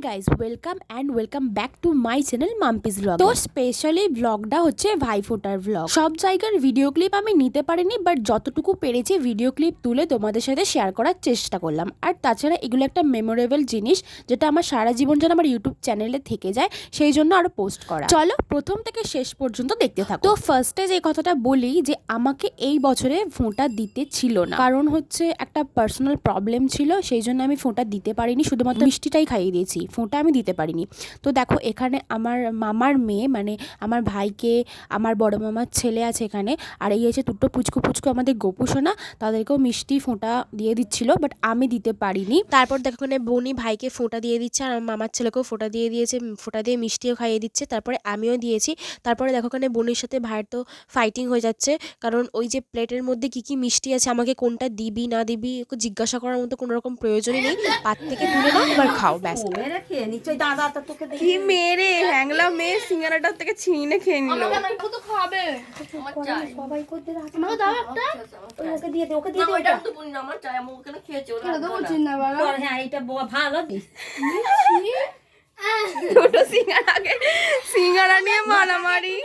Guys welcome back to my channel Mampi's blog. তো specially ব্লগটা হচ্ছে ভাইফোঁটার ব্লগ। সব জায়গার ভিডিও ক্লিপ আমি নিতে পারিনি, বাট যতটুকু পেরেছি ভিডিও ক্লিপ তুলে তোমাদের সাথে শেয়ার করার চেষ্টা করলাম। আর তাছাড়া এগুলো একটা মেমোরেবল জিনিস, যেটা আমার সারা জীবন যেন আমার ইউটিউব চ্যানেলে থেকে যায়, সেই জন্য আরো পোস্ট করা। চলো প্রথম থেকে শেষ পর্যন্ত দেখতে থাকো। তো ফার্স্টে যে কথাটা বলি, যে আমাকে এই বছরে ফোঁটা দিতে ছিল না, কারণ হচ্ছে একটা পার্সোনাল প্রবলেম ছিল, সেই জন্য আমি ফোঁটা দিতে পারিনি। শুধুমাত্র মিষ্টিটাই খাইয়ে দিয়েছি, ফোঁটা আমি দিতে পারিনি। তো দেখো এখানে আমার মামার মেয়ে, মানে আমার ভাইকে, আমার বড় মামার ছেলে আছে এখানে, আর এই হচ্ছে দুটো পুচকু আমাদের গোপু সোনা, তাদেরকেও মিষ্টি ফোঁটা দিয়ে দিচ্ছিল, বাট আমি দিতে পারিনি। তারপর দেখো এখানে বোনই ভাইকে ফোঁটা দিয়ে দিচ্ছে, আর আমার মামার ছেলেকেও ফোঁটা দিয়ে দিয়েছে, ফোঁটা দিয়ে মিষ্টিও খাইয়ে দিচ্ছে। তারপরে আমিও দিয়েছি। তারপরে দেখো এখানে বোনের সাথে ভাইয়ের তো ফাইটিং হয়ে যাচ্ছে, কারণ ওই যে প্লেটের মধ্যে কি কি মিষ্টি আছে, আমাকে কোনটা দিবি না দিবি জিজ্ঞাসা করার মতো কোনো রকম প্রয়োজনই নেই। পাত থেকে তুলে নাও, এবার খাও, ব্যাস। কি মেরে হ্যাংলা মেয়ে সিঙ্গারাটা থেকে ছিনিয়ে খেয়ে নিল। সিঙ্গারা নিয়ে মারামারি।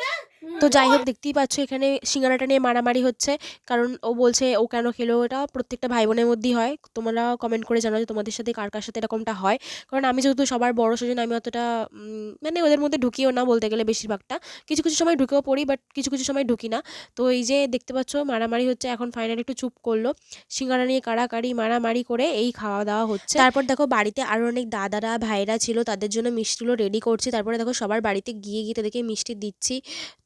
তো যাই হোক, দেখতেই পাচ্ছ এখানে সিঙ্গারাটা নিয়ে মারামারি হচ্ছে, কারণ ও বলছে ও কেন খেলো। এটা প্রত্যেকটা ভাই বোনের মধ্যেই হয়। তোমরা কমেন্ট করে জানাও যে তোমাদের সাথে কার কার সাথে এরকমটা হয়। কারণ আমি যেহেতু সবার বড়, সেজন্য আমি অতটা মানে ওদের মধ্যে ঢুকিও না বলতে গেলে। বেশিরভাগটা কিছু কিছু সময় ঢুকেও পড়ি, বাট কিছু কিছু সময় ঢুকি না। তো এই যে দেখতে পাচ্ছ মারামারি হচ্ছে, এখন ফাইনালি একটু চুপ করলো। সিঙ্গারা নিয়ে কাড়াকাড়ি মারামারি করে এই খাওয়া দাওয়া হচ্ছে। তারপর দেখো বাড়িতে আরও অনেক দাদারা ভাইরা ছিল, তাদের জন্য মিষ্টিগুলো রেডি করছি। তারপরে দেখো সবার বাড়িতে গিয়ে তাদেরকে মিষ্টি দিচ্ছি।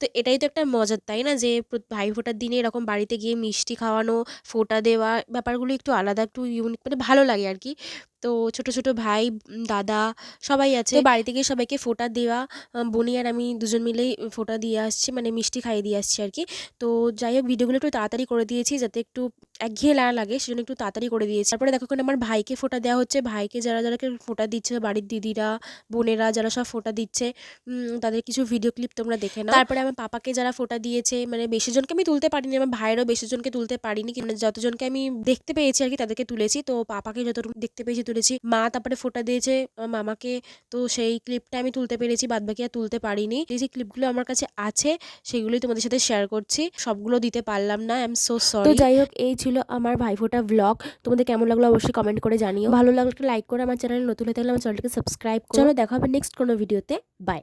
তো এটাই তো একটা মজার, তাই না, যে ভাইফোঁটার দিনে এরকম বাড়িতে গিয়ে মিষ্টি খাওয়ানো, ফোঁটা দেওয়া, ব্যাপারগুলো একটু আলাদা, একটু ইউনিক, মানে ভালো লাগে আর কি। তো ছোট ছোট ভাই দাদা সবাই আছে, বাড়িতে গিয়ে সবাইকে ফোঁটা দেওয়া, বনি আর আমি দুজন মিলেই ফোঁটা দিয়ে আসছি, মানে মিষ্টি খাইয়ে দিয়ে আসছি আর কি। তো যাই হোক, ভিডিওগুলো একটু তাড়াতাড়ি করে দিয়েছি যাতে একটু একঘেয়ে না লাগে, সেজন্য একটু তাড়াতাড়ি করে দিয়েছি। তারপরে দেখো এখানে আমার ভাইকে ফোঁটা দেওয়া হচ্ছে। ভাইকে যারা ফোঁটা দিচ্ছে, বাড়ির দিদিরা বোনেরা যারা সব ফোঁটা দিচ্ছে, তাদের কিছু ভিডিও ক্লিপ তোমরা দেখে নাও। তারপরে আমার পাপাকে যারা ফোঁটা দিয়েছে, মানে বেশি জনকে আমি তুলতে পারিনি, আমার ভাইয়েরও বেশি জনকে তুলতে পারিনি, কিন্তু যতজনকে আমি দেখতে পেয়েছি আর কি তাদেরকে তুলেছি। তো পাপাকে যতটুকু দেখতে পেয়েছি তুলেছি। মা তারপরে ফোঁটা দিয়েছে মামাকে, তো সেই ক্লিপটা আমি তুলতে পেরেছি, বাদবাকি আর তুলতে পারিনি। এই যে ক্লিপগুলো আমার কাছে আছে সেগুলোই তোমাদের সাথে শেয়ার করছি, সবগুলো দিতে পারলাম না, আই এম সো সরি। তো যাই হোক, এই ছিল আমার ভাইফোঁটা ব্লগ। তোমাদের কেমন লাগলো অবশ্যই কমেন্ট করে জানিও। ভালো লাগলে লাইক করে, আমার চ্যানেল নতুন হয়ে থাকলে আমার চ্যানেলটাকে সাবস্ক্রাইব করো। চলো দেখা হবে নেক্সট কোনো ভিডিওতে। বাই।